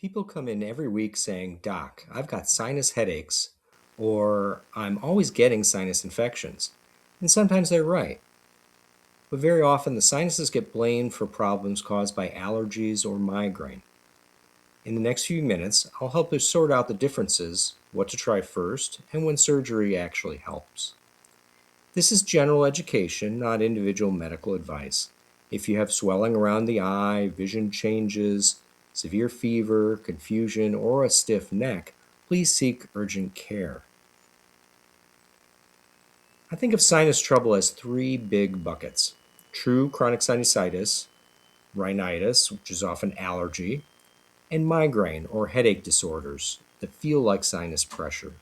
People come in every week saying, "Doc, I've got sinus headaches," or "I'm always getting sinus infections." And sometimes they're right. But very often the sinuses get blamed for problems caused by allergies or migraine. In the next few minutes, I'll help you sort out the differences, what to try first, and when surgery actually helps. This is general education, not individual medical advice. If you have swelling around the eye, vision changes, severe fever, confusion, or a stiff neck, please seek urgent care. I think of sinus trouble as three big buckets: true chronic sinusitis, rhinitis, which is often allergy, and migraine or headache disorders that feel like sinus pressure.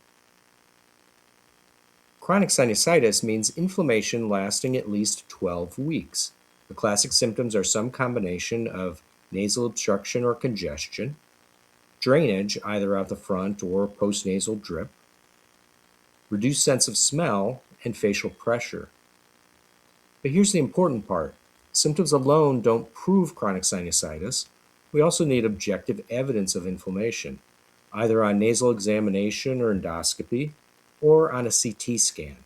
Chronic sinusitis means inflammation lasting at least 12 weeks. The classic symptoms are some combination of nasal obstruction or congestion, drainage either out the front or postnasal drip, reduced sense of smell, and facial pressure. But here's the important part. Symptoms alone don't prove chronic sinusitis. We also need objective evidence of inflammation, either on nasal examination or endoscopy, or on a CT scan.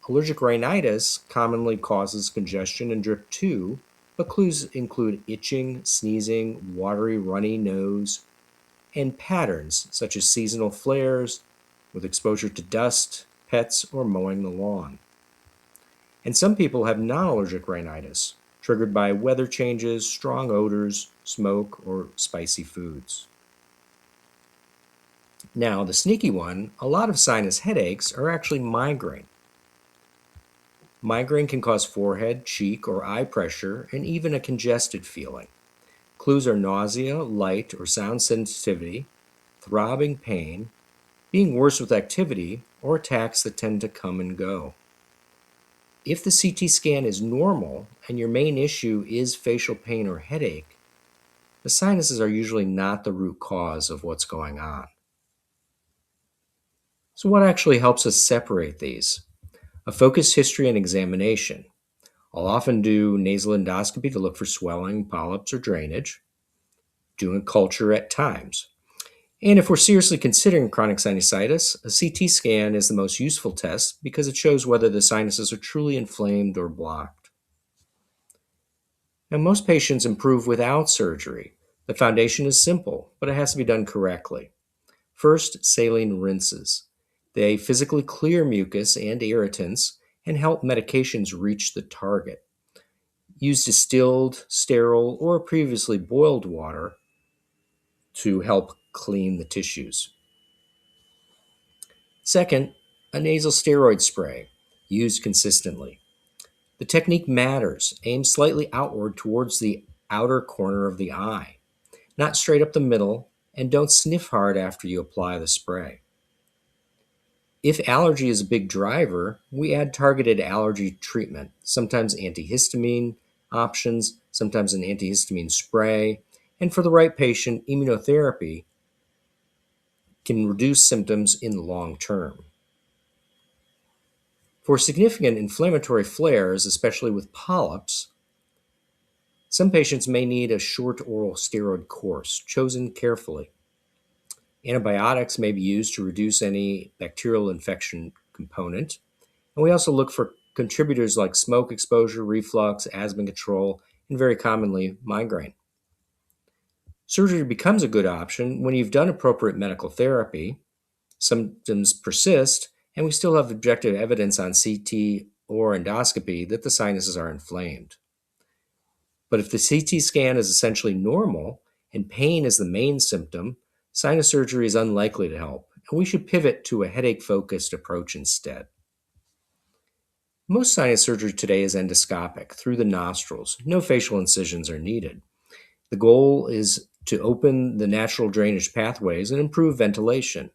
Allergic rhinitis commonly causes congestion and drip too, but clues include itching, sneezing, watery, runny nose, and patterns such as seasonal flares with exposure to dust, pets, or mowing the lawn. And some people have non-allergic rhinitis, triggered by weather changes, strong odors, smoke, or spicy foods. Now, the sneaky one, a lot of sinus headaches are actually migraine. Migraine can cause forehead, cheek, or eye pressure, and even a congested feeling. Clues are nausea, light or sound sensitivity, throbbing pain, being worse with activity, or attacks that tend to come and go. If the CT scan is normal and your main issue is facial pain or headache, the sinuses are usually not the root cause of what's going on. So what actually helps us separate these? A focused history and examination. I'll often do nasal endoscopy to look for swelling, polyps, or drainage, doing a culture at times. And if we're seriously considering chronic sinusitis, a CT scan is the most useful test because it shows whether the sinuses are truly inflamed or blocked. Now, most patients improve without surgery. The foundation is simple, but it has to be done correctly. First, saline rinses. They physically clear mucus and irritants and help medications reach the target. Use distilled, sterile, or previously boiled water to help clean the tissues. Second, a nasal steroid spray, used consistently. The technique matters. Aim slightly outward towards the outer corner of the eye, not straight up the middle, and don't sniff hard after you apply the spray. If allergy is a big driver, we add targeted allergy treatment, sometimes antihistamine options, sometimes an antihistamine spray, and for the right patient, immunotherapy can reduce symptoms in the long term. For significant inflammatory flares, especially with polyps, some patients may need a short oral steroid course, chosen carefully. Antibiotics may be used to reduce any bacterial infection component. And we also look for contributors like smoke exposure, reflux, asthma control, and very commonly, migraine. Surgery becomes a good option when you've done appropriate medical therapy, symptoms persist, and we still have objective evidence on CT or endoscopy that the sinuses are inflamed. But if the CT scan is essentially normal and pain is the main symptom, sinus surgery is unlikely to help, and we should pivot to a headache-focused approach instead. Most sinus surgery today is endoscopic, through the nostrils. No facial incisions are needed. The goal is to open the natural drainage pathways and improve ventilation.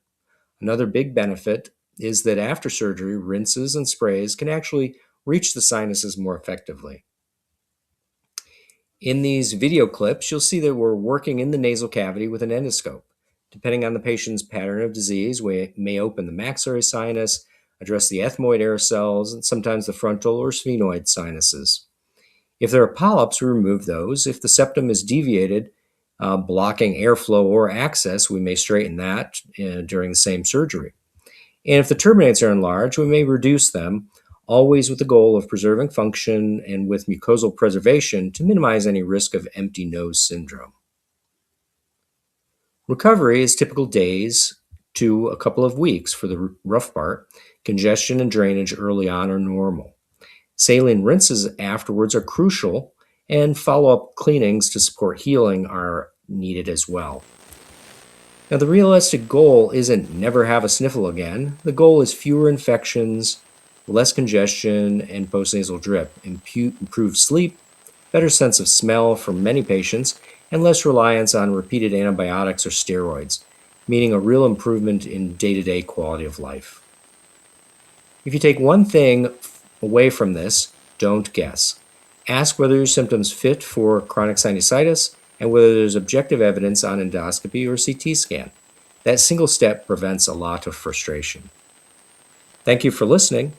Another big benefit is that after surgery, rinses and sprays can actually reach the sinuses more effectively. In these video clips, you'll see that we're working in the nasal cavity with an endoscope. Depending on the patient's pattern of disease, we may open the maxillary sinus, address the ethmoid air cells, and sometimes the frontal or sphenoid sinuses. If there are polyps, we remove those. If the septum is deviated, blocking airflow or access, we may straighten that during the same surgery. And if the turbinates are enlarged, we may reduce them, always with the goal of preserving function and with mucosal preservation to minimize any risk of empty nose syndrome. Recovery is typical days to a couple of weeks for the rough part. Congestion and drainage early on are normal. Saline rinses afterwards are crucial, and follow-up cleanings to support healing are needed as well. Now, the realistic goal isn't never have a sniffle again. The goal is fewer infections, less congestion, and postnasal drip, improved sleep, better sense of smell for many patients, and less reliance on repeated antibiotics or steroids, meaning a real improvement in day-to-day quality of life. If you take one thing away from this, don't guess. Ask whether your symptoms fit for chronic sinusitis and whether there's objective evidence on endoscopy or CT scan. That single step prevents a lot of frustration. Thank you for listening.